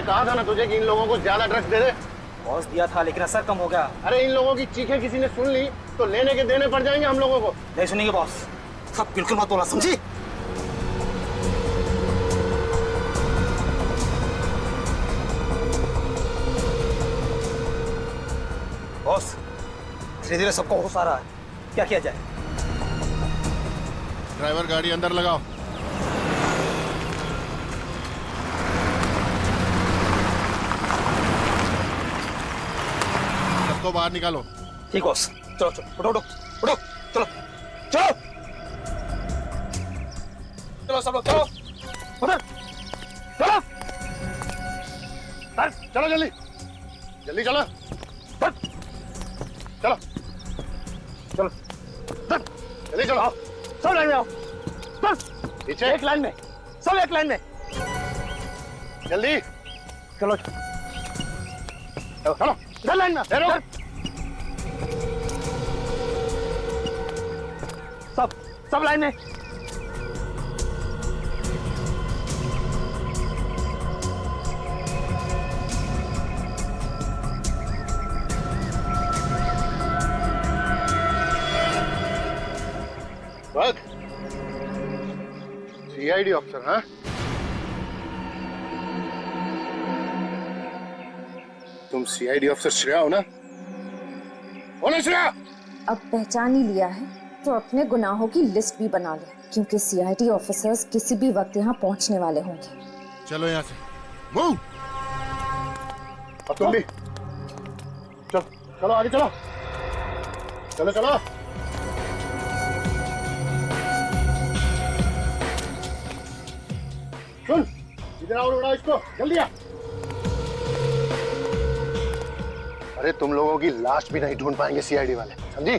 कहा था ना तुझे कि इन लोगों को ज्यादा ड्रग्स दे दे। बॉस दिया था लेकिन असर कम हो गया। अरे इन लोगों की चीखें किसी ने सुन ली तो लेने के देने पड़ जाएंगे हम लोगों को। नहीं सुनेंगे बॉस, सब बिल्कुल मत बोला, समझी? बॉस धीरे धीरे सबको होश आ रहा है, क्या किया जाए? ड्राइवर गाड़ी अंदर लगाओ। सबको बाहर निकालो। ठीक बॉस, चलो चलो उठो उठो उठो, चलो चलो चलो सब लोग चलो उधर चलो। चलो जल्दी जल्दी चलो चलो चलो जल्दी चलो। सब लाइन में आओ, पीछे एक लाइन में, सब एक लाइन में। जल्दी चलो चलो चलो इधर लाइन में, इधर। सब लाइन में। बस सीआईडी ऑफिसर, हाँ? तुम सीआईडी ऑफिसर श्रेया हो ना? हो ना श्रेया? अब पहचान ही लिया है तो अपने गुनाहों की लिस्ट भी बना ले, क्योंकि सीआईडी ऑफिसर्स किसी भी वक्त यहाँ पहुँचने वाले होंगे। चलो यहाँ से मूव। अब तुम भी चलो चलो आगे चलो चलो चलो। सुन इधर आओ, उड़ाओ इसको जल्दी आ। अरे तुम लोगों की लाश भी नहीं ढूंढ पाएंगे सीआईडी वाले, समझी?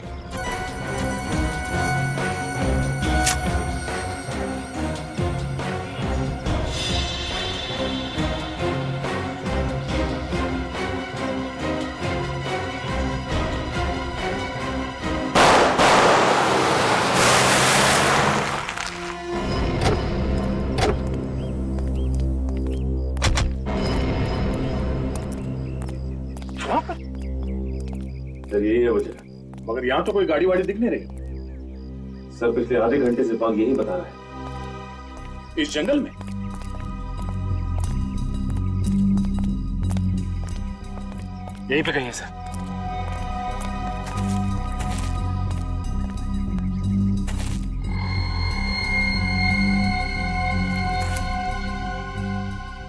सर यही है वजह, मगर यहाँ तो कोई गाड़ी वाड़ी दिख नहीं रही। सर पिछले आधे घंटे से बाग यही बता रहा है। इस जंगल में? यहीं पे कहीं है सर।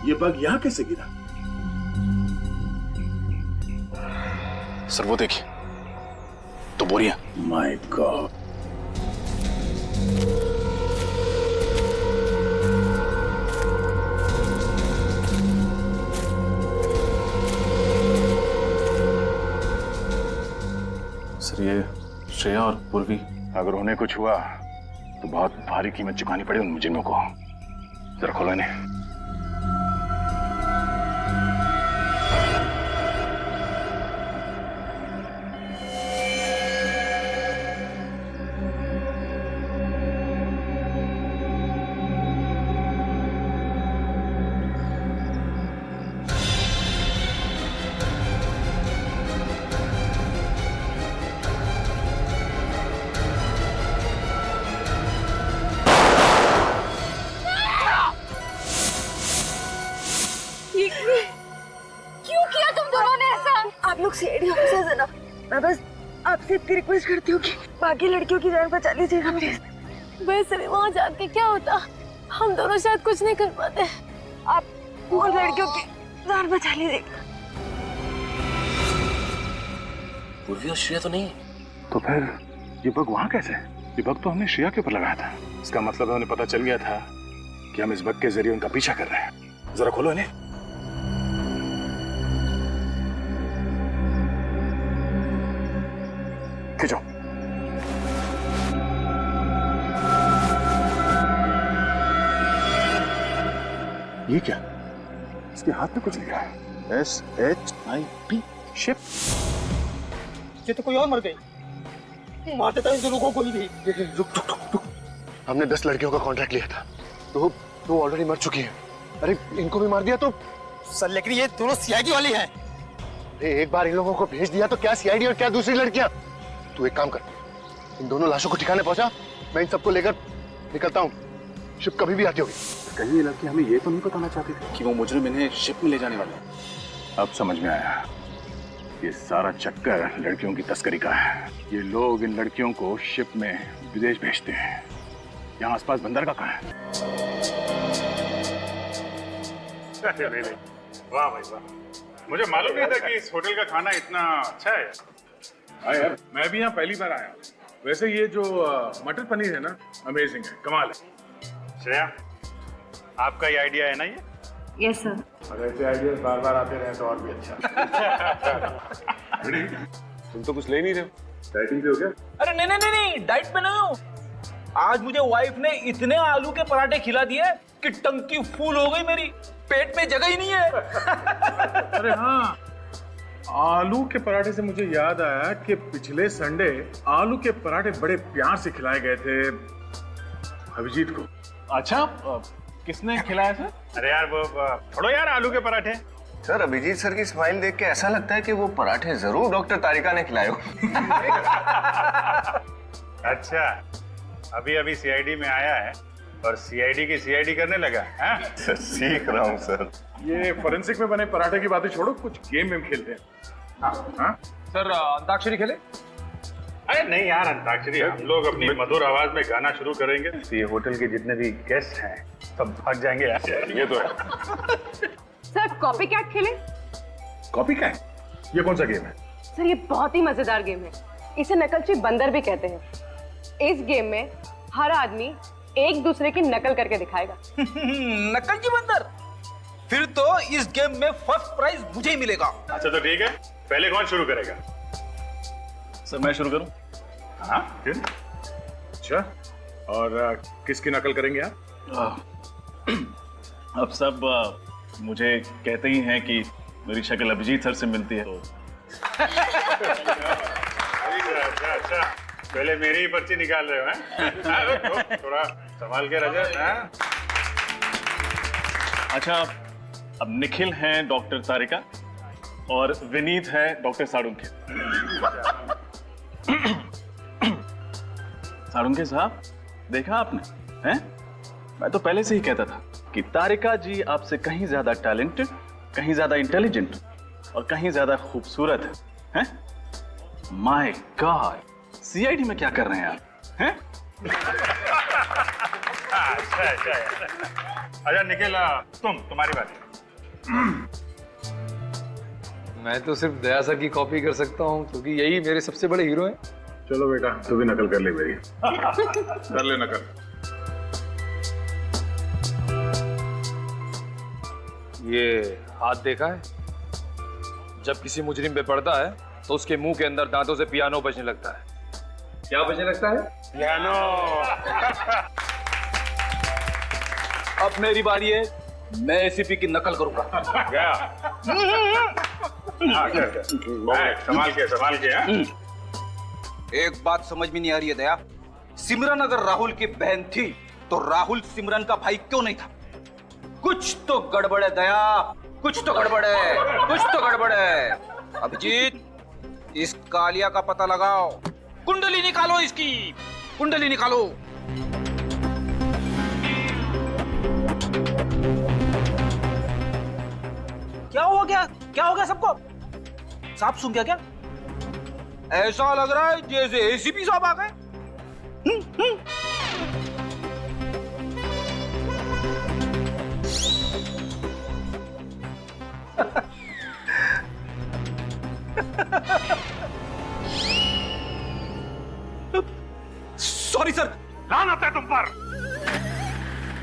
ये बग यहाँ कैसे गिरा? सर वो देखिए, तो बोरियां। My God. सर ये श्रेया और पूर्वी, अगर उन्हें कुछ हुआ तो बहुत भारी कीमत चुकानी पड़ेगी उन मुजरिमों को। जरा खोलो इन्हें। क्यों किया तुम दोनों ने ऐसा? आप लोग सीआईडी ऑफिसर्स है ना, मैं बस आपसे इतनी रिक्वेस्ट करती हूँ कि बाकी लड़कियों की जान बचा लीजिएगा प्लीज। वैसे भी वहाँ जाके क्या होता, हम दोनों शायद कुछ नहीं कर पाते। आप वो लड़कियों की जान बचा लीजिएगा। पूर्वी और श्रेया तो नहीं है। तो फिर ये बग वहां कैसे? ये बग तो हमने श्रेया के ऊपर लगाया था। इसका मतलब हमें पता चल गया था कि हम इस बग के जरिए उनका पीछा कर रहे हैं। जरा खोलो इन्हें। खींचो। ये क्या? इसके हाथ में कुछ लिखा है, SHIP शिप। ये तो कोई और मर गई, मारते था इन लोगों को ही भी। रुक। हमने 10 लड़कियों का कॉन्ट्रैक्ट लिया था, तो ऑलरेडी मर चुकी है। अरे इनको भी मार दिया तो सर लेकिन ये दोनों सीआईडी वाली हैं। एक बार इन लोगों को भेज दिया तो क्या सीआईडी और क्या दूसरी लड़कियां। तू एक काम कर, इन दोनों लाशों को ठिकाने पहुंचा, मैं इन सबको लेकर निकलता हूँ। शिप कभी भी आती होगी। कहीं ये लड़की हमें ये तो नहीं बताना चाहती थी कि वो मुजरिम इन्हें शिप में ले जाने वाले हैं। अब समझ में आया, ये सारा चक्कर लड़कियों की तस्करी का है। ये लोग इन लड़कियों को शिप में विदेश भेजते हैं। यहाँ आसपास बंदरगाह कहाँ है? नहीं, वाह भाई वाह, मुझे मालूम नहीं था कि इस होटल का खाना इतना अच्छा है। हाँ यार, मैं भी यहाँ पहली बार आया। वैसे ये जो मटर पनीर है ना, अमेजिंग है, कमाल है। श्रेया, आपका ये आइडिया है ना ये? Yes sir. और ऐसे आइडिया बार बार आते रहे तो और भी अच्छा। तुम तो कुछ ले नहीं रहे हो, डाइटिंग पे हो क्या? अरे नहीं नहीं नहीं, डाइट पे नहीं हूँ। आज मुझे वाइफ ने इतने आलू के पराठे खिला दिए कि टंकी फुल हो गई मेरी, पेट में जगह ही नहीं है। अरे हाँ, आलू के पराठे से मुझे याद आया कि पिछले संडे आलू के पराठे बड़े प्यार से खिलाए गए थे अभिजीत को। अच्छा, किसने खिलाया सर? अरे यार वो छोड़ो यार आलू के पराठे। सर, अभिजीत सर की स्माइल देख के ऐसा लगता है कि वो पराठे जरूर डॉक्टर तारिका ने खिलाए हो। अच्छा, अभी अभी सीआईडी में आया है और सीआईडी की सीआईडी करने लगा है? सर सीख रहा हूँ सर। ये फोरेंसिक में बने पराठे की बातें छोड़ो, कुछ गेम में खेलते हैं। हाँ? सर अंताक्षरी खेले? अरे नहीं यार अंताक्षरी, हम लोग अपनी मधुर आवाज में गाना शुरू करेंगे तो ये होटल के जितने भी गेस्ट हैं सब भाग जाएंगे यार। ये तो है। सर कॉपी कैट खेले? Copy cat? ये कौन सा गेम है? सर ये बहुत ही मजेदार गेम है, इसे नकलची बंदर भी कहते हैं। इस गेम में हर आदमी एक दूसरे की नकल करके दिखाएगा। नकलची बंदर? फिर तो इस गेम में फर्स्ट प्राइज मुझे ही मिलेगा। अच्छा तो ठीक है, पहले कौन शुरू करेगा? सर मैं शुरू करूं? हाँ फिर। अच्छा, और किसकी नकल करेंगे आप? अब सब मुझे कहते ही हैं कि मेरी शक्ल अभिजीत सर से मिलती है तो अच्छा, पहले मेरी ही पर्ची निकाल रहे हो हैं? थोड़ा संभाल के रजत। अच्छा, अब निखिल हैं डॉक्टर तारिका और विनीत है डॉक्टर साड़ुंखे। साड़ुंखे साहब, देखा आपने? हैं? मैं तो पहले से ही कहता था कि तारिका जी आपसे कहीं ज्यादा टैलेंटेड, कहीं ज्यादा इंटेलिजेंट और कहीं ज्यादा खूबसूरत है। माय गॉड, सीआईडी में क्या कर रहे हैं आप? हैं? अच्छा निखिल, तुम्हारी बात। मैं तो सिर्फ दया सर की कॉपी कर सकता हूँ क्योंकि यही मेरे सबसे बड़े हीरो हैं। चलो बेटा, तू भी नकल कर ले मेरी। कर ले नकल। ये हाथ देखा है? जब किसी मुजरिम पे पड़ता है तो उसके मुंह के अंदर दांतों से पियानो बजने लगता है। क्या बजने लगता है? पियानो। अब मेरी बारी है, मैं एसीपी की नकल करूंगा। गया। संभाल के हाँ? एक बात समझ में नहीं आ रही है दया, सिमरन अगर राहुल की बहन थी तो राहुल सिमरन का भाई क्यों नहीं था? कुछ तो गड़बड़ है दया, कुछ तो गड़बड़ है, कुछ तो गड़बड़ है। अभिजीत, इस कालिया का पता लगाओ, कुंडली निकालो, इसकी कुंडली निकालो। क्या हो गया? क्या हो गया सबको? सांप सूंघ गया क्या? ऐसा लग रहा है जैसे एसीपी साहब आ गए। Sorry sir. लानत है तुम पर,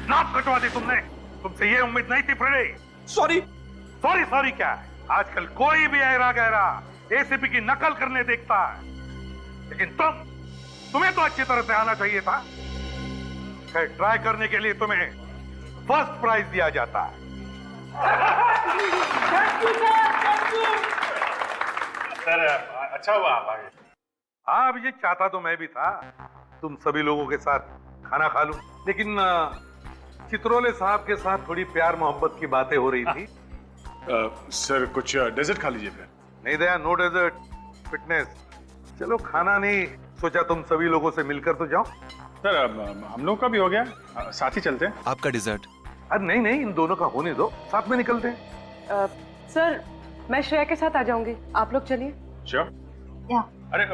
नाक कटवा दी तुमने। तुमसे ये उम्मीद नहीं थी फ्रेडी। सॉरी। सॉरी सॉरी क्या है? आजकल कोई भी ऐरा गहरा एसीपी की नकल करने देखता है, लेकिन तुम्हें तो अच्छी तरह से आना चाहिए था। खैर, ट्राई करने के लिए तुम्हें फर्स्ट प्राइज दिया जाता है। सर अच्छा हुआ आप आ गए। हाँ अभिजीत, चाहता तो मैं भी था तुम सभी लोगों के साथ खाना खा लूं, लेकिन चित्रोले साहब के साथ थोड़ी प्यार मोहब्बत की बातें हो रही थी सर कुछ डेजर्ट खा लीजिए फिर। नहीं दया, नो डेजर्ट, फिटनेस। चलो खाना नहीं, सोचा तुम सभी लोगों से मिलकर तो जाओ। सर हम लोग का भी हो गया, साथ ही चलते हैं। आपका डिजर्ट? अरे नहीं नहीं, इन दोनों का होने दो, साथ में निकलते हैं। सर मैं श्रेया के साथ आ जाऊंगी, आप लोग चलिए। श्योर। या अरे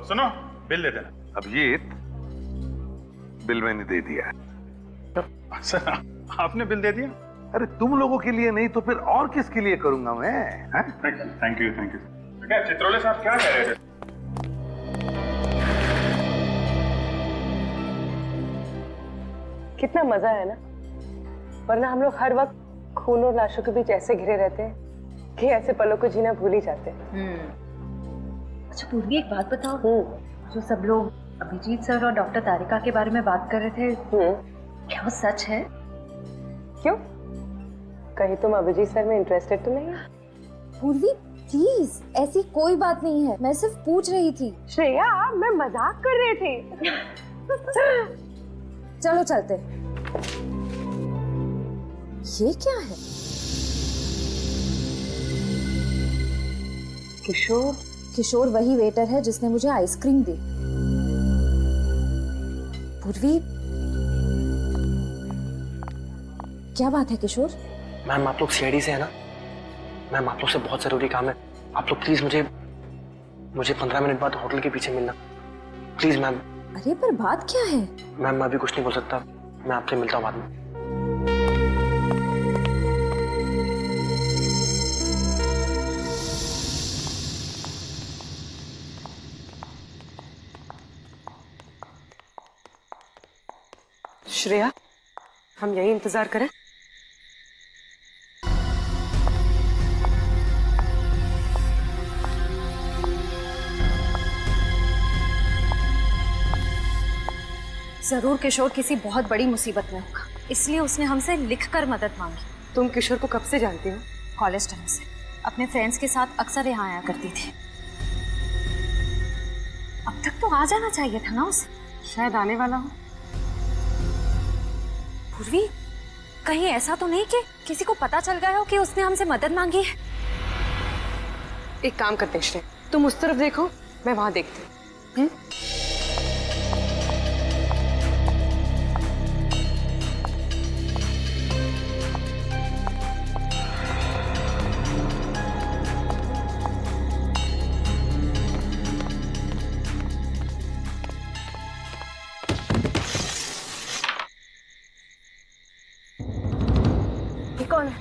सुनो, बिल दे देना। अभिजीत, बिल मैंने दे दिया। सर आपने बिल दे दिया? अरे तुम लोगों के लिए नहीं तो फिर और किसके लिए करूंगा मैं? Thank you. क्या चित्रोले साहब क्या कह रहे थे? कितना मजा है ना, वरना हम लोग हर वक्त खून और लाशों के बीच ऐसे घिरे रहते हैं कि ऐसे पलों को जीना भूल ही जाते हैं। अच्छा पूर्वी, एक बात बताओ, जो सब लोग अभिजीत सर और डॉक्टर तारिका के बारे में बात कर रहे थे, क्या वो सच है? क्यों, कहीं तुम अभिजीत सर में इंटरेस्टेड तो नहीं है? पूर्वी प्लीज, ऐसी कोई बात नहीं है, मैं सिर्फ पूछ रही थी। श्रेया, मैं मजाक कर रहे थे। चलो चलते। ये क्या है? किशोर वही वेटर है जिसने मुझे आइसक्रीम दी। पूर्वी, क्या बात है किशोर? मैम आप लोग सीआईडी से है ना? मैम आप लोग से बहुत जरूरी काम है, आप लोग प्लीज मुझे 15 मिनट बाद होटल के पीछे मिलना प्लीज मैम। अरे पर बात क्या है? मैम मैं अभी कुछ नहीं बोल सकता, मैं आपसे मिलता हूँ बाद में। श्रेया, हम यही इंतजार करें? जरूर किशोर किसी बहुत बड़ी मुसीबत में होगा, इसलिए उसने हमसे लिखकर मदद मांगी। तुम किशोर को कब से जानती हो? कॉलेज टाइम से, अपने फ्रेंड्स के साथ अक्सर यहाँ आया करती थी। अब तक तो आ जाना चाहिए था ना उसे। शायद आने वाला हो। पूर्वी, कहीं ऐसा तो नहीं कि किसी को पता चल गया हो कि उसने हमसे मदद मांगी है? एक काम करते हैं श्रेया, तुम उस तरफ देखो, मैं वहां देखती हूँ। कौन है?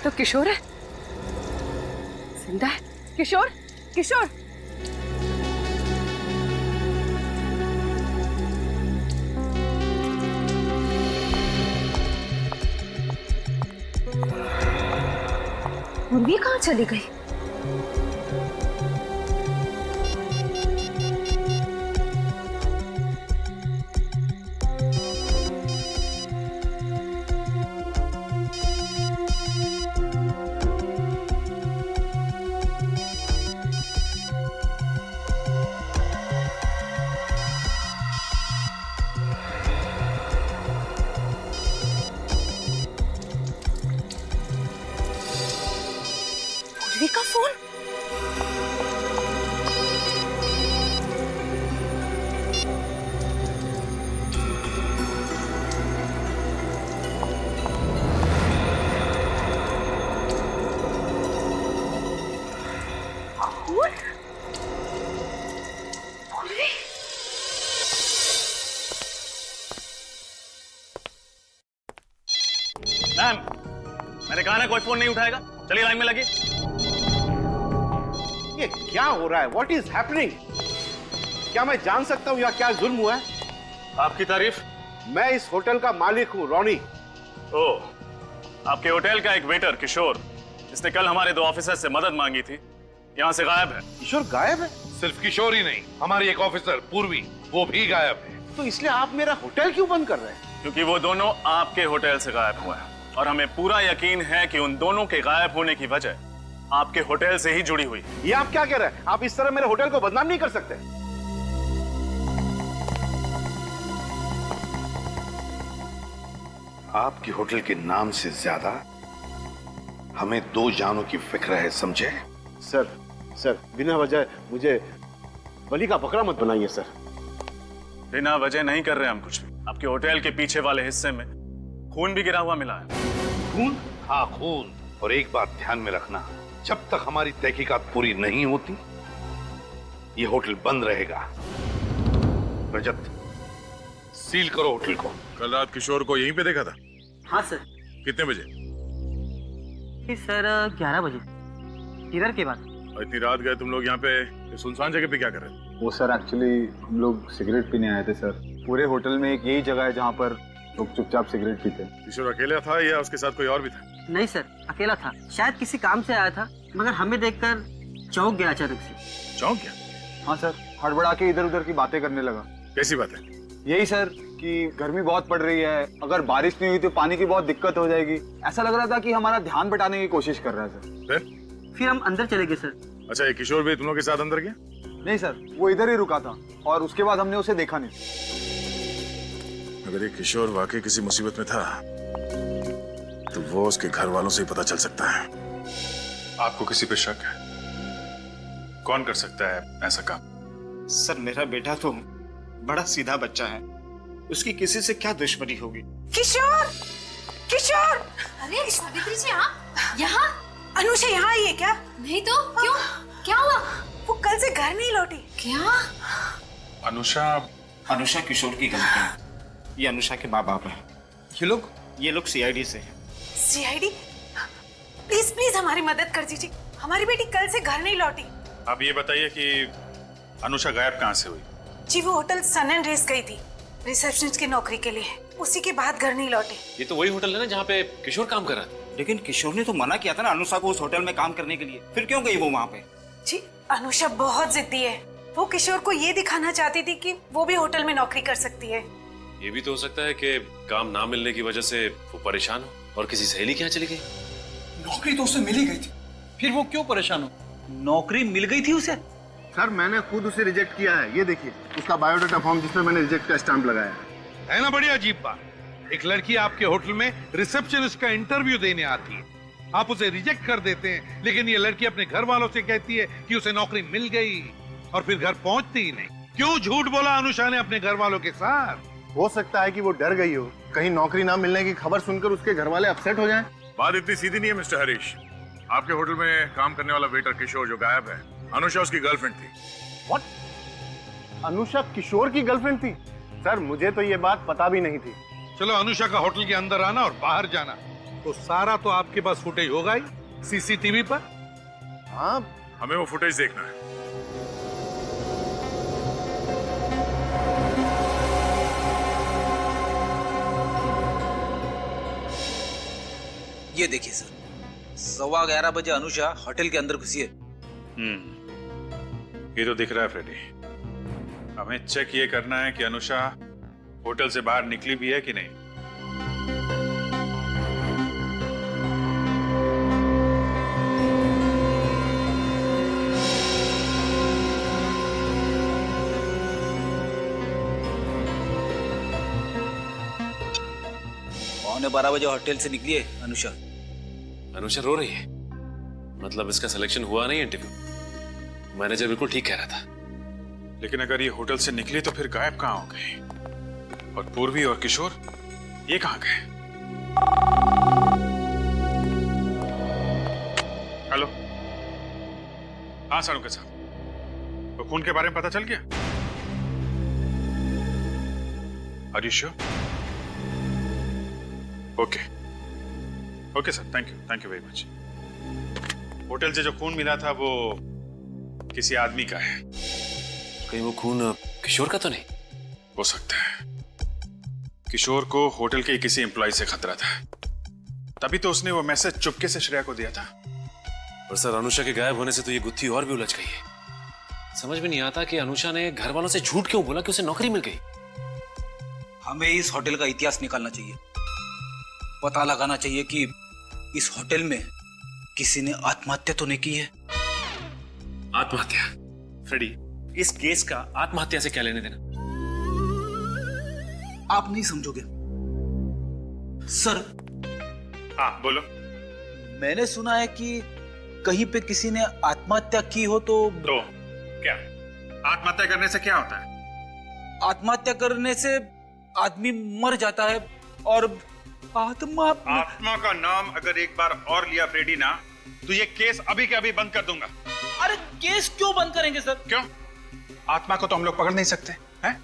तो किशोर है, जिंदा है। किशोर, किशोर, पूर्वी कहाँ चली गई? का फोन? मैम, मैंने कहा ना कोई फोन नहीं उठाएगा, चलिए लाइन में लगी। ये क्या हो रहा है? What is happening? क्या मैं जान सकता हूँ यहाँ क्या जुल्म हुआ है? आपकी तारीफ? मैं इस होटल का मालिक हूँ, रॉनी। ओह, आपके होटल का एक वेटर किशोर, जिसने कल हमारे 2 ऑफिसर से मदद मांगी थी, यहाँ से गायब है। किशोर गायब है? सिर्फ किशोर ही नहीं, हमारी एक ऑफिसर पूर्वी, वो भी गायब है। तो इसलिए आप मेरा होटल क्यों बंद कर रहे हैं? क्योंकि वो दोनों आपके होटल से गायब हुआ है और हमें पूरा यकीन है कि उन दोनों के गायब होने की वजह आपके होटल से ही जुड़ी हुई। ये आप क्या कह रहे हैं? आप इस तरह मेरे होटल को बदनाम नहीं कर सकते। आपकी होटल के नाम से ज्यादा हमें 2 जानों की फिक्र है, समझे? सर बिना वजह मुझे बलि का बकरा मत बनाइए सर। बिना वजह नहीं कर रहे हम कुछ भी। आपके होटल के पीछे वाले हिस्से में खून भी गिरा हुआ मिला है। खून? हाँ, खून। और एक बात ध्यान में रखना, जब तक हमारी तहकीकात पूरी नहीं होती ये होटल बंद रहेगा। रजत, सील करो होटल को। कल रात किशोर को यहीं पे देखा था? हाँ सर। कितने बजे? सर 11 बजे, डिनर के बाद। और इतनी रात गए तुम लोग यहाँ पे ये सुनसान जगह पे क्या कर रहे थे? वो सर एक्चुअली हम लोग सिगरेट पीने आए थे सर। पूरे होटल में एक यही जगह है जहाँ पर लोग चुपचाप सिगरेट पीते हैं। किशोर अकेला था या उसके साथ कोई और भी था? नहीं सर, अकेला था। शायद किसी काम से आया था, मगर हमें देखकर चौंक गया अचानक से। चौंक गया? हाँ सर, हड़बड़ा के इधर उधर की बातें करने लगा। कैसी बात है? यही सर कि गर्मी बहुत पड़ रही है, अगर बारिश नहीं हुई तो पानी की बहुत दिक्कत हो जाएगी। ऐसा लग रहा था कि हमारा ध्यान बटाने की कोशिश कर रहा है सर। फिर हम अंदर चले गए सर। अच्छा, ये किशोर भी तुम लोग के साथ अंदर गया? नहीं सर, वो इधर ही रुका था और उसके बाद हमने उसे देखा नहीं। अगर ये किशोर वाकई किसी मुसीबत में था तो वो उसके घर वालों से ही पता चल सकता है। आपको किसी पे शक है? कौन कर सकता है ऐसा काम? सर मेरा बेटा तो बड़ा सीधा बच्चा है, उसकी किसी से क्या दुश्मनी होगी? किशोर, किशोर! अरे सावित्री जी आप यहाँ? अनुषा यहाँ आई है क्या? नहीं तो क्यों? क्या हुआ? वो कल से घर नहीं लौटी। क्या? अनुषा किशोर की गलती है। ये अनुषा के माँ बाप है। ये लोग सीआईडी से हैं। सीआईडी? प्लीज प्लीज हमारी मदद कर दीजिए, हमारी बेटी कल से घर नहीं लौटी। आप ये बताइए कि अनुषा गायब कहाँ से हुई? जी वो होटल सन एंड रेस गई थी रिसेप्शनिस्ट की नौकरी के लिए, उसी के बाद घर नहीं लौटे। ये तो वही होटल है ना जहाँ पे किशोर काम कर रहा था। लेकिन किशोर ने तो मना किया था ना अनुषा को उस होटल में काम करने के लिए, फिर क्यों गई वो वहाँ पे? जी अनुषा बहुत जिद्दी है, वो किशोर को ये दिखाना चाहती थी कि वो भी होटल में नौकरी कर सकती है। ये भी तो हो सकता है कि काम ना मिलने की वजह से वो परेशान हो और किसी सहेली के यहाँ चली गई। नौकरी तो उसे मिल ही गई थी, फिर वो क्यों परेशान हो? नौकरी मिल गई थी उसे। सर मैंने खुद उसे रिजेक्ट किया है, ये देखिए उसका बायोडाटा फॉर्म जिसमें मैंने रिजेक्ट का स्टैंप लगाया है ना। बड़ी अजीब बात, एक लड़की आपके होटल में रिसेप्शनिस्ट का इंटरव्यू देने आती है, आप उसे रिजेक्ट कर देते हैं, लेकिन ये लड़की अपने घर वालों से कहती है कि उसे नौकरी मिल गई और फिर घर पहुंचती ही नहीं। क्यों झूठ बोला अनुषा ने अपने घर वालों के साथ? हो सकता है कि वो डर गई हो, कहीं नौकरी ना मिलने की खबर सुनकर उसके घर वाले अपसेट हो जाएं। बात इतनी सीधी नहीं है मिस्टर हरीश। आपके होटल में काम करने वाला वेटर किशोर जो गायब है, अनुषा उसकी गर्लफ्रेंड थी। व्हाट? अनुषा किशोर की गर्लफ्रेंड थी? सर मुझे तो ये बात पता भी नहीं थी। चलो अनुषा का होटल के अंदर आना और बाहर जाना तो सारा तो आपके पास फुटेज होगा ही सीसीटीवी पर। हाँ हमें वो फुटेज देखना है। ये देखिए सर, 11:15 बजे अनुषा होटल के अंदर घुसी है। ये तो दिख रहा है फ्रेडी। हमें चेक ये करना है कि अनुषा होटल से बाहर निकली भी है कि नहीं। पौने 12 बजे होटल से निकली है अनुषा। अनुषा रो रही है, मतलब इसका सिलेक्शन हुआ नहीं इंटरव्यू। मैनेजर बिल्कुल ठीक कह रहा था। लेकिन अगर ये होटल से निकली तो फिर गायब कहाँ हो गई? और पूर्वी और किशोर ये कहाँ गए? हेलो, हाँ सानुका साहब, तो खून के बारे में पता चल गया? Are you sure? Okay okay sir, thank you very much. Hotel से जो खून मिला था वो किसी आदमी का है। कहीं वो खून किशोर का तो नहीं? हो सकता है। किशोर को होटल के किसी एम्प्लॉय से खतरा था, तभी तो उसने वो मैसेज चुपके से श्रेया को दिया था। पर सर अनुषा के गायब होने से तो ये गुत्थी और भी उलझ गई है। समझ में नहीं आता कि अनुषा ने घर वालों से झूठ क्यों बोला कि उसे नौकरी मिल गई। हमें इस होटल का इतिहास निकालना चाहिए, पता लगाना चाहिए कि इस होटल में किसी ने आत्महत्या तो नहीं की है। आत्महत्या? फ्रेडी, इस केस का आत्महत्या से क्या लेने देना? आप नहीं समझोगे। सर। हाँ बोलो। मैंने सुना है कि कहीं पे किसी ने आत्महत्या की हो तो क्या आत्महत्या करने से क्या होता है? आत्महत्या करने से आदमी मर जाता है और आत्मा का नाम अगर एक बार और लिया फ्रेडी ना, तो ये केस अभी के अभी बंद कर दूंगा। अरे केस क्यों बंद करेंगे सर? क्यों? आत्मा को तो हम लोग पकड़ नहीं सकते हैं?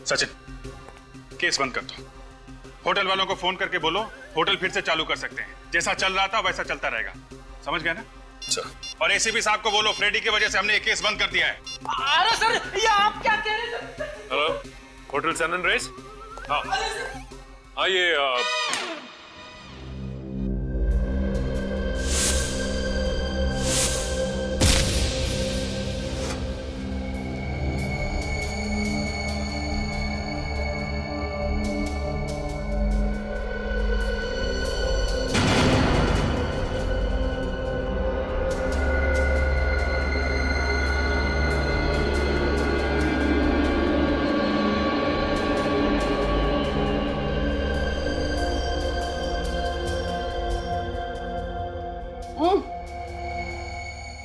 सचिन, केस बंद कर दो। होटल वालों को फोन करके बोलो होटल फिर से चालू कर सकते हैं। जैसा चल रहा था वैसा चलता रहेगा। समझ गए ना? और एसीपी साहब को बोलो फ्रेडी की वजह से हमने ये केस बंद कर दिया है। अरे सर, ये आप क्या कह रहे हैं sir? Hello, hotel sun and race? हाँ हाँ, ये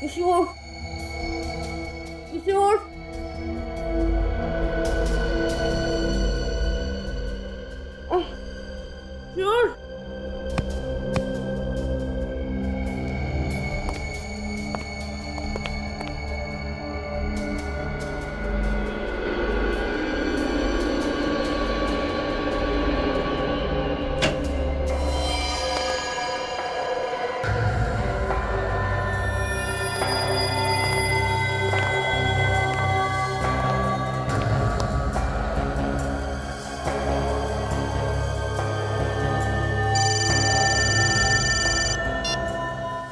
किशोर, किशोर, किशोर,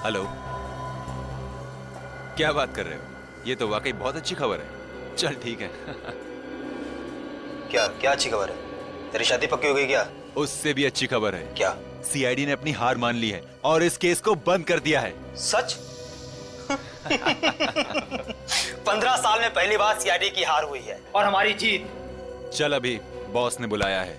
हेलो, क्या बात कर रहे हो? ये तो वाकई बहुत अच्छी खबर है। चल ठीक है। क्या क्या अच्छी खबर है? तेरी शादी पक्की हो गई क्या? उससे भी अच्छी खबर है। क्या? सीआईडी ने अपनी हार मान ली है और इस केस को बंद कर दिया है। सच? 15 साल में पहली बार सीआईडी की हार हुई है और हमारी जीत। चल अभी बॉस ने बुलाया है।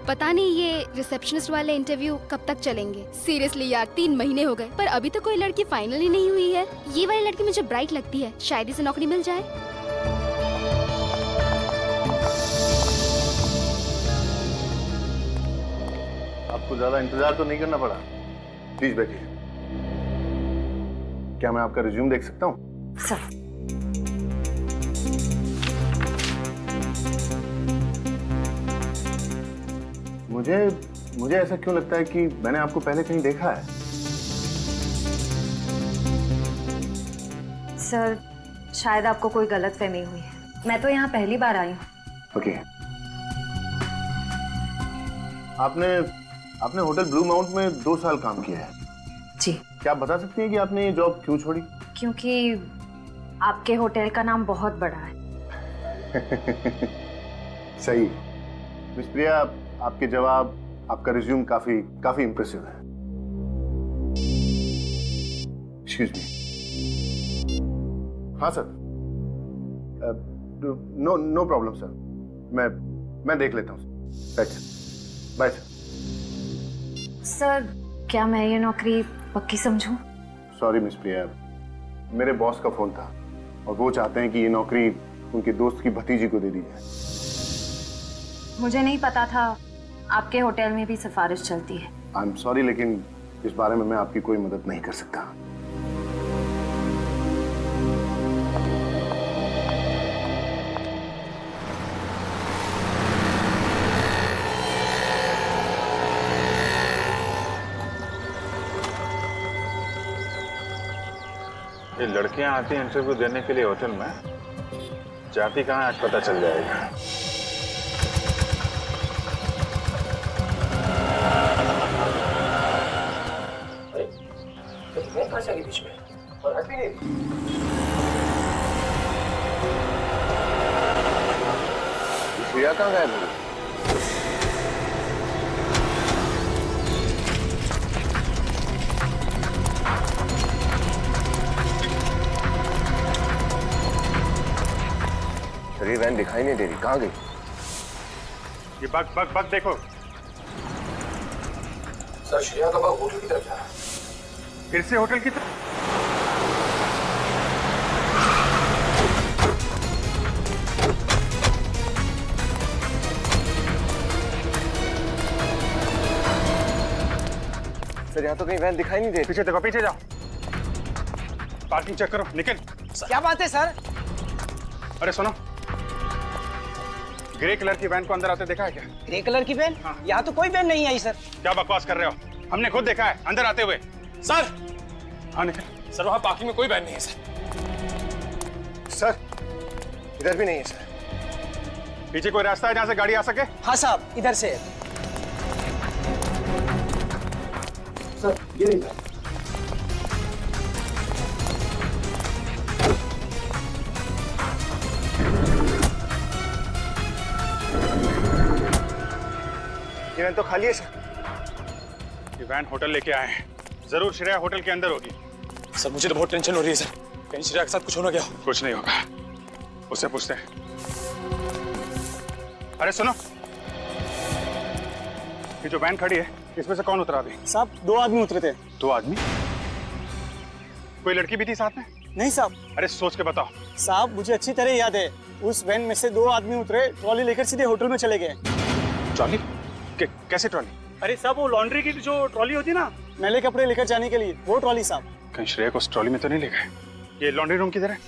पता नहीं ये रिसेप्शनिस्ट वाले इंटरव्यू कब तक चलेंगे। सीरियसली यार, 3 महीने हो गए पर अभी तो कोई लड़की फाइनल ही नहीं हुई है। ये वाली लड़की मुझे ब्राइट लगती है, शायद इसे नौकरी मिल जाए। आपको ज्यादा इंतजार तो नहीं करना पड़ा। प्लीज बैठिए। क्या मैं आपका रिज्यूम देख सकता हूँ? सर, मुझे ऐसा क्यों लगता है कि मैंने आपको पहले कहीं देखा है? सर, शायद आपको कोई गलतफहमी हुई है। मैं तो यहाँ पहली बार आई हूँ। ओके। आपने होटल ब्लू माउंट में 2 साल काम किया है। जी। क्या आप बता सकती हैं कि आपने ये जॉब क्यों छोड़ी? क्योंकि आपके होटल का नाम बहुत बड़ा है। सही। मिस प्रिया, आपके जवाब, आपका रिज्यूम काफी इंप्रेसिव है। Excuse me. हाँ सर। No problem sir. मैं देख लेता हूँ। Bye sir. सर, क्या मैं ये नौकरी पक्की समझूं? सॉरी मिस प्रिया, मेरे बॉस का फोन था और वो चाहते हैं कि ये नौकरी उनके दोस्त की भतीजी को दे दी जाए। मुझे नहीं पता था आपके होटल में भी सिफारिश चलती है। आई एम सॉरी, लेकिन इस बारे में मैं आपकी कोई मदद नहीं कर सकता। ये लड़कियां आती हैं इंटरव्यू देने के लिए होटल में, जाती कहाँ आज पता चल जाएगा। बीच में और श्रेया कहाँ गायब हुई? सर ये वैन दिखाई नहीं दे रही, कहाँ गई? ये बग बग बग देखो। सर श्रेया का बग होटल की तरफ जा रहा है। फिर से होटल की तरफ? सर यहाँ तो कहीं वैन दिखाई नहीं दे। पीछे देखो, पीछे जाओ। पार्किंग चेक करो, निकल। क्या बात है सर? अरे सुनो, ग्रे कलर की वैन को अंदर आते देखा है क्या? ग्रे कलर की वैन? यहाँ तो कोई वैन नहीं आई सर। क्या बकवास कर रहे हो? हमने खुद देखा है अंदर आते हुए। सर! हाँ निकल। सर वहाँ पार्किंग में कोई वैन नहीं है सर। सर इधर भी नहीं है सर। पीछे कोई रास्ता है जहाँ से गाड़ी आ सके? हाँ साहब, इधर से। सर ये नहीं था। ये वैन तो खाली है सर। ये वैन होटल लेके आए हैं, जरूर श्रेया होटल के अंदर होगी। सर मुझे तो बहुत टेंशन हो रही है सर, कहीं श्रेया के साथ कुछ होना क्या? कुछ नहीं होगा, उससे पूछते हैं। अरे सुनो, ये जो वैन खड़ी है इसमें से कौन उतरा अभी? साहब 2 आदमी उतरे थे। 2 आदमी? कोई लड़की भी थी साथ में? नहीं साहब। अरे सोच के बताओ। साहब मुझे अच्छी तरह याद है, उस वैन में से 2 आदमी उतरे, ट्रॉली लेकर सीधे होटल में चले गए। ट्रॉली? कैसे ट्रॉली? अरे साहब वो लॉन्ड्री की जो ट्रॉली होती ना, मैले कपड़े लेकर जाने के लिए, वो ट्रॉली साहब। कहीं श्रेया को उस ट्रॉली में तो नहीं ले गए? ये लॉन्ड्री रूम किधर है?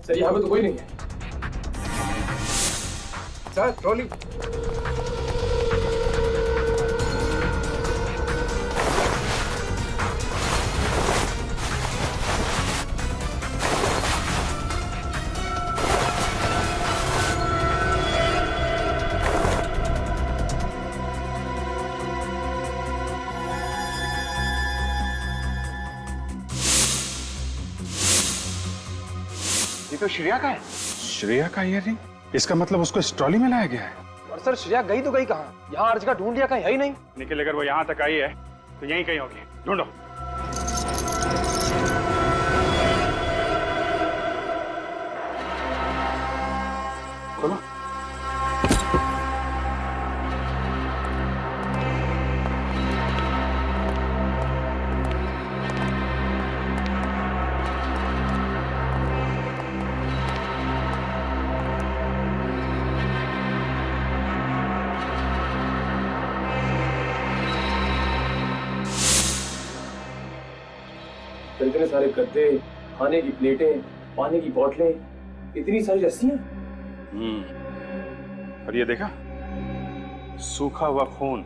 सर यहाँ पे तो कोई नहीं है। Sir trolley. ये तो श्रेया का है। श्रेया का ईयररिंग? इसका मतलब उसको इस ट्रॉली में लाया गया है। और सर श्रेया गई तो गई कहाँ? यहाँ हर जगह ढूंढ लिया, कहीं है ही नहीं। निखिल अगर वो यहाँ तक आई है तो यहीं कहीं होगी, ढूंढो। खोलो। इतने सारे गद्दे, खाने की प्लेटें, पानी की बोतलें, इतनी सारी रस्सियां। और ये देखा, सूखा हुआ खून।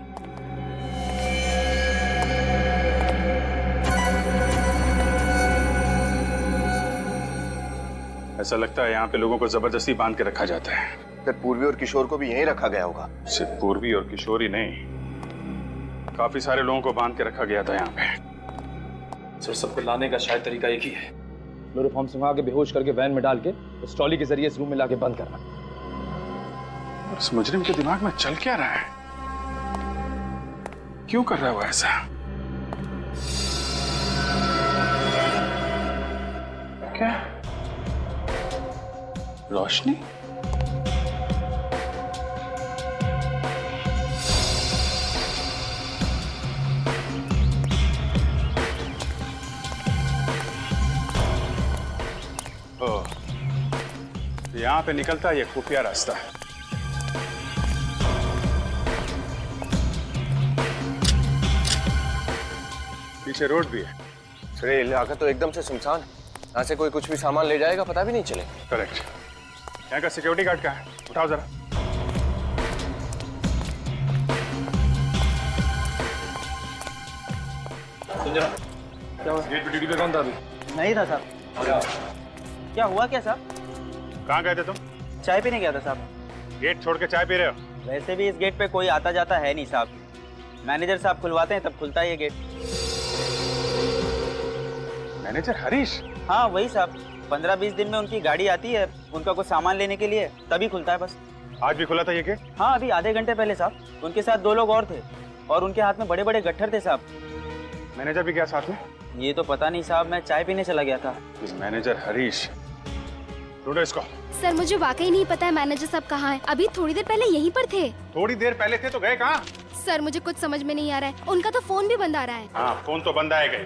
ऐसा लगता है यहाँ पे लोगों को जबरदस्ती बांध के रखा जाता है। फिर पूर्वी और किशोर को भी यहीं रखा गया होगा। सिर्फ पूर्वी और किशोर ही नहीं, काफी सारे लोगों को बांध के रखा गया था यहाँ पे। सर सबको लाने का शायद तरीका एक ही है, क्लोरोफॉर्म से के बेहोश करके वैन में डाल के उस ट्रॉली के जरिए इस रूम में लाके बंद करना। और इस मुजरिम के दिमाग में चल क्या रहा है? क्यों कर रहा है वो ऐसा? क्या रोशनी? यहाँ पे निकलता है ये खुफिया रास्ता। पीछे रोड भी है। श्रेय इलाका तो एकदम से सुनसान है, यहाँ से कोई कुछ भी सामान ले जाएगा पता भी नहीं चलेगा। करेक्ट। यहाँ का सिक्योरिटी गार्ड कहाँ है? उठाओ जरा। संजना, क्या हुआ? गेट पे ड्यूटी पे कौन था अभी? नहीं था साहब। क्या हुआ क्या साहब? कहाँ गए थे तुम? चाय पीने गया था साहब। गेट छोड़ के चाय पी रहे हो? वैसे भी इस गेट पे कोई आता जाता है नहीं साहब, मैनेजर साहब खुलवाते हैं तब खुलता है ये गेट। मैनेजर हरीश? हाँ वही साहब, 15-20 दिन में उनकी गाड़ी आती है उनका कुछ सामान लेने के लिए, तभी खुलता है बस। आज भी खुला था ये गेट? हाँ अभी आधे घंटे पहले साहब। उनके साथ 2 लोग और थे और उनके हाथ में बड़े बड़े गट्ठर थे साहब। मैनेजर भी गया साथ में? ये तो पता नहीं साहब, मैं चाय पीने चला गया था। मैनेजर हरीश, ढूंढो इसको। सर मुझे वाकई नहीं पता है मैनेजर साहब कहाँ हैं। अभी थोड़ी देर पहले यहीं पर थे। थोड़ी देर पहले थे तो गए कहाँ? सर मुझे कुछ समझ में नहीं आ रहा है, उनका तो फोन भी बंद आ रहा है। हाँ फोन तो बंद आएगा,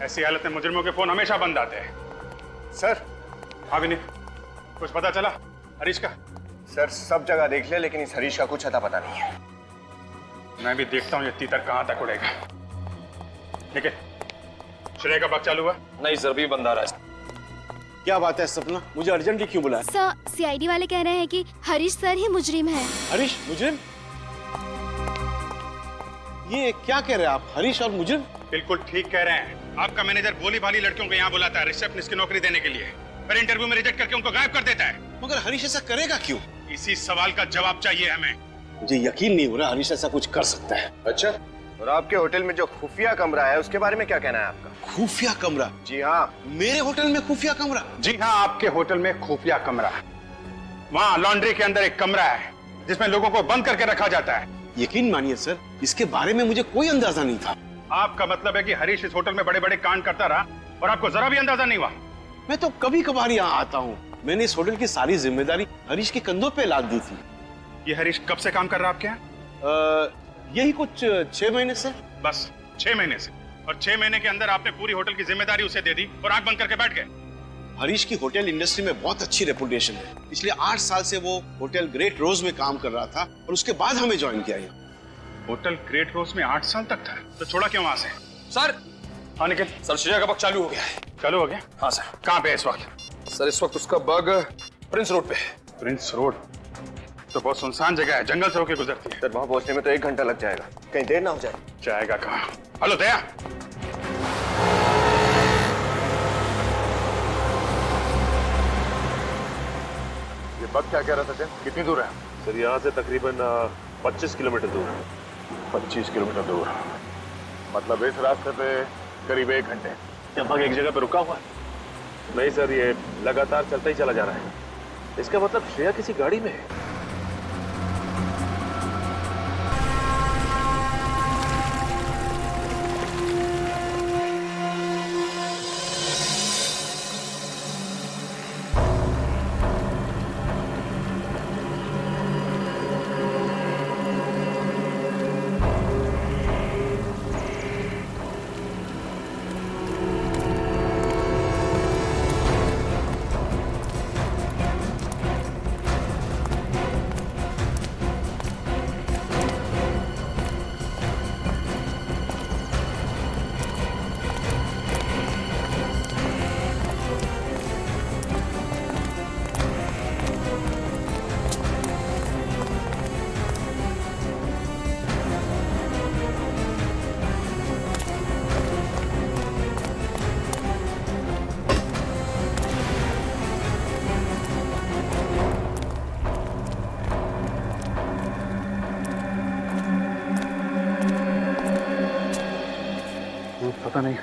ऐसी हालत में मुजरिमों के फोन हमेशा बंद आते हैं। सर। हाँ विनीत, कुछ पता चला हरीश का? सर सब जगह देख लिया लेकिन इस हरीश का कुछ अता पता नहीं है। मैं भी देखता हूँ ये तीतर कहाँ तक उड़ेगा। ठीक है, श्रेय का बग चालू हुआ? नहीं सर, भी बंद आ रहा है। क्या बात है सपना, मुझे अर्जेंटली क्यों बुलाया? सर सीआईडी वाले कह रहे हैं कि हरीश सर ही मुजरिम हैं। हरीश मुजरिम? ये क्या कह रहे हैं आप, हरीश और मुजरिम? बिल्कुल ठीक कह रहे हैं। आपका मैनेजर भोली भाली लड़कियों को यहाँ बुलाता है रिसेप्शनिस्ट की नौकरी देने के लिए, पर इंटरव्यू में रिजेक्ट करके उनको गायब कर देता है। मगर हरीश ऐसा करेगा क्यों? इसी सवाल का जवाब चाहिए हमें। मुझे यकीन नहीं हो रहा हरीश ऐसा कुछ कर सकता है। अच्छा, और आपके होटल में जो खुफिया कमरा है उसके बारे में क्या कहना है आपका? खुफिया कमरा? जी हाँ। मेरे होटल में खुफिया कमरा? जी हाँ, आपके होटल में खुफिया कमरा। वहाँ लॉन्ड्री के अंदर एक कमरा है जिसमें लोगों को बंद करके रखा जाता है। यकीन मानिए सर, इसके बारे में मुझे कोई अंदाजा नहीं था। आपका मतलब है कि हरीश इस होटल में बड़े बड़े कांड करता रहा और आपको जरा भी अंदाजा नहीं हुआ? मैं तो कभी कभार यहाँ आता हूँ, मैंने इस होटल की सारी जिम्मेदारी हरीश के कंधों पे लाद दी थी। ये हरीश कब से काम कर रहा है आपके यहाँ? यही कुछ 6 महीने से। बस 6 महीने से? और 6 महीने के अंदर आपने पूरी होटल की जिम्मेदारी उसे दे दी और आंख बंद करके बैठ गए? हरीश की होटल इंडस्ट्री में बहुत अच्छी रेपुटेशन है, इसलिए 8 साल से वो होटल ग्रेट रोज में काम कर रहा था और उसके बाद हमें ज्वाइन किया। होटल ग्रेट रोज में 8 साल तक था, तो छोड़ा क्यों वहां से? सर। हाँ निखिल। सर श्रेया का बग चालू हो गया है। चालू हो गया? हाँ सर। कहाँ पे है इस वक्त? सर इस वक्त उसका बग प्रिंस रोड पे है। प्रिंस रोड तो बहुत सुनसान जगह है, जंगल से होकर गुजरती है। सर वहां पहुंचने में तो 1 घंटा लग जाएगा, कहीं देर ना हो जाए। जाएगा कहाँ? हेलो दया। ये बग क्या कह रहा था सचिन, कितनी दूर है? सर यहाँ से तकरीबन 25 किलोमीटर दूर है। 25 किलोमीटर दूर, मतलब इस रास्ते पे करीब 1 घंटे। क्या बग एक जगह पे रुका हुआ है? नहीं सर, ये लगातार चलता ही चला जा रहा है। इसका मतलब श्रेया किसी गाड़ी में है। पता नहीं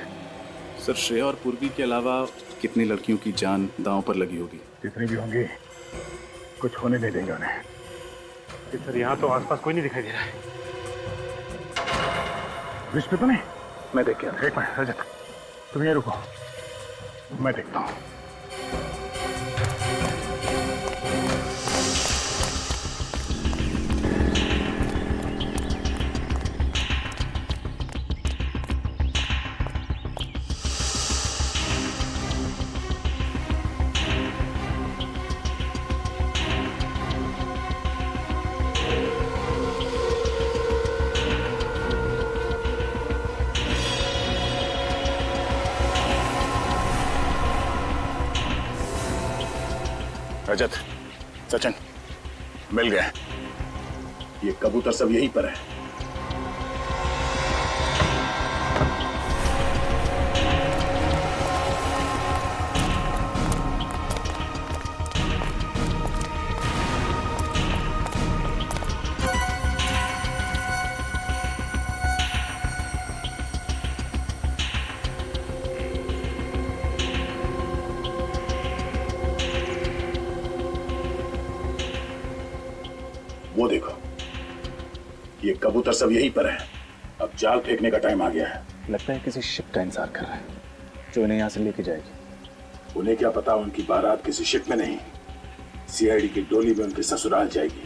सर, श्रेया और पूर्वी के अलावा कितनी लड़कियों की जान दांव पर लगी होगी? जितनी भी होंगी कुछ होने नहीं देंगे उन्हें। सर यहाँ तो आसपास कोई नहीं दिखाई दे रहा है। ब्रिज पे तो नहीं? मैं देख के आता हूं। 1 मिनट रजत, तुम ये रुको, मैं देखता हूँ। रजत, सचिन, मिल गए। ये कबूतर सब यहीं पर है। वो देखो, ये कबूतर सब यहीं पर है। अब जाल फेंकने का टाइम आ गया है। लगता है किसी शिप का इंतजार कर रहा है जो इन्हें यहाँ से लेके जाएगी। उन्हें क्या पता उनकी बारात किसी शिप में नहीं, सीआईडी की डोली में उनके ससुराल जाएगी।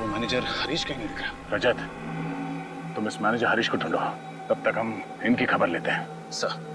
मैनेजर हरीश कहीं नहीं दिख रहा। रजत, तुम इस मैनेजर हरीश को ढूंढो, तब तक हम इनकी खबर लेते हैं। सर।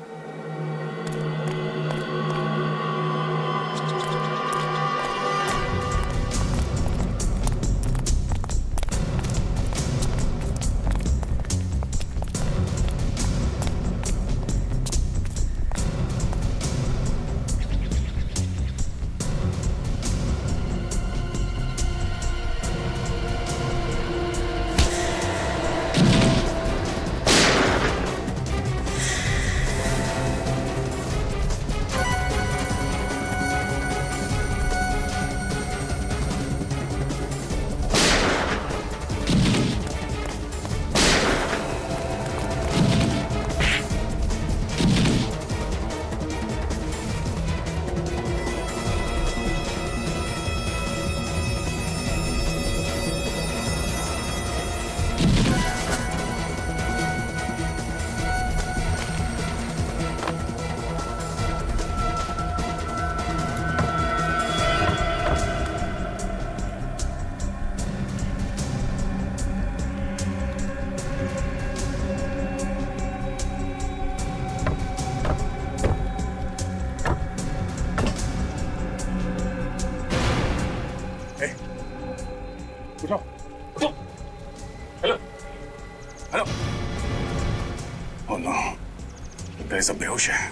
सब बेहोश है।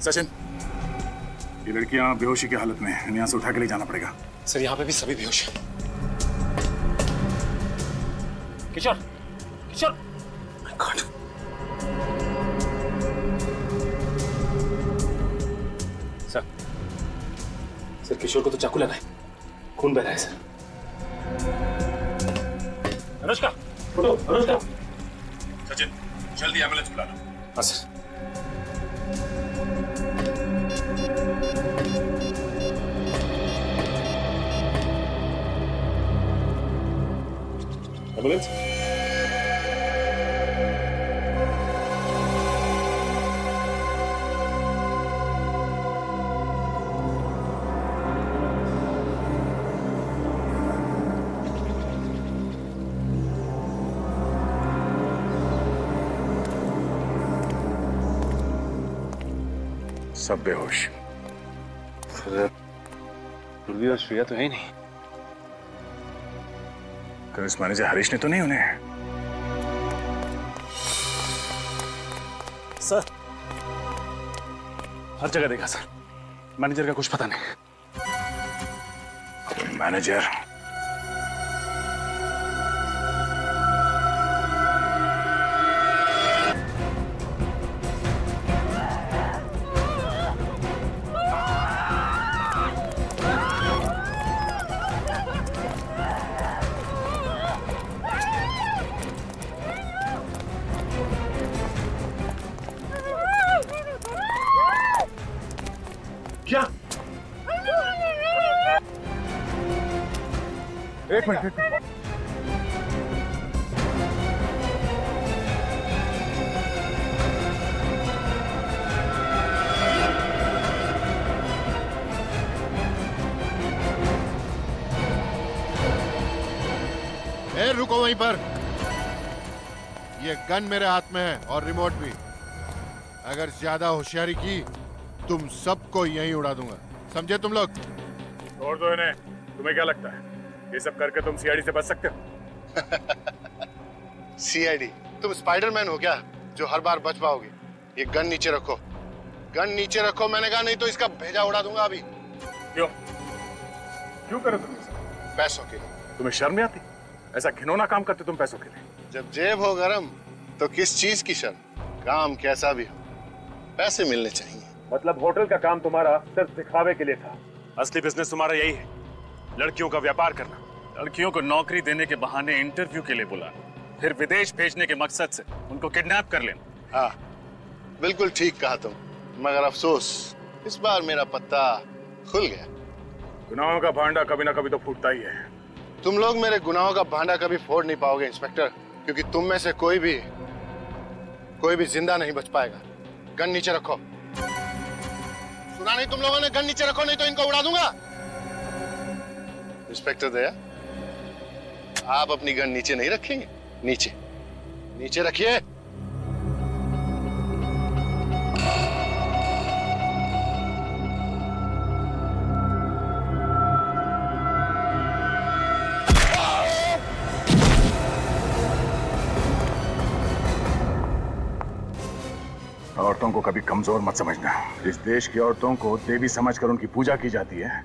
सचिन, ये लड़कियां बेहोशी की हालत में हैं, यहाँ से उठा के ले जाना पड़ेगा। सर यहाँ पे भी सभी बेहोश हैं। किशोर, किशोर, माय गॉड। सर किशोर को तो चाकू लगा है, खून बह रहा है सर। अनुष्का, उठो, अनुष्का। सचिन, जल्दी एम्बुलेंस बुला लो। हाँ सर। एम्बुलेंस। सब बेहोश। पूर्वी और श्रेया तो है ही नहीं। कल इस मैनेजर हरीश ने तो नहीं उन्हें? सर, हर जगह देखा सर, मैनेजर का कुछ पता नहीं। मैनेजर क्या? एक मिनट। रुको वहीं पर। ये गन मेरे हाथ में है और रिमोट भी। अगर ज्यादा होशियारी की तुम सबको यहीं उड़ा दूंगा, समझे तुम लोग? छोड़ दो इन्हें। तुम्हें क्या लगता है ये सब करके तुम सीआईडी से बच सकते हो? सीआईडी? तुम स्पाइडरमैन हो क्या जो हर बार बच पाओगे? ये गन नीचे रखो, गन नीचे रखो, मैंने कहा, नहीं तो इसका भेजा उड़ा दूंगा अभी। क्यों क्यों करे तुम इसे? पैसों के लिए। तुम्हें शर्म नहीं आती? ऐसा घिनौना काम करते तुम पैसों के लिए। जब जेब हो गरम तो किस चीज की शर्म? काम कैसा भी हो, पैसे मिलने चाहिए। मतलब होटल का काम तुम्हारा सिर्फ दिखावे के लिए था? असली बिजनेस तुम्हारा यही है, लड़कियों का व्यापार करना। लड़कियों को नौकरी देने के बहाने इंटरव्यू के लिए बुलाना, फिर विदेश भेजने के मकसद से उनको किडनैप कर लेना। हाँ, बिल्कुल ठीक कहा तुम, मगर अफसोस इस बार मेरा पत्ता खुल गया। गुनाहों का भांडा कभी ना कभी तो फूटता ही है। तुम लोग मेरे गुनाहों का भांडा कभी फोड़ नहीं पाओगे इंस्पेक्टर, क्योंकि तुम में से कोई भी जिंदा नहीं बच पाएगा। गन नीचे रखो। सुना नहीं तुम लोगों ने? गन नीचे रखो, नहीं तो इनको उड़ा दूंगा। इंस्पेक्टर दया, आप अपनी गन नीचे नहीं रखेंगे? नीचे नीचे रखिए। औरतों को कभी कमजोर मत समझना। जिस देश की औरतों को देवी समझकर उनकी पूजा की जाती है,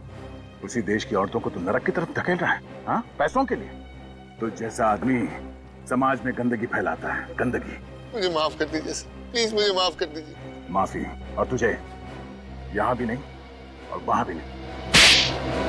उसी देश की औरतों को तो नरक की तरफ धकेल रहा है। हाँ, पैसों के लिए। तो जैसा आदमी समाज में गंदगी फैलाता है, गंदगी। मुझे माफ कर दीजिए सर, प्लीज मुझे माफ कर दीजिए। माफी? और तुझे यहाँ भी नहीं और वहां भी नहीं।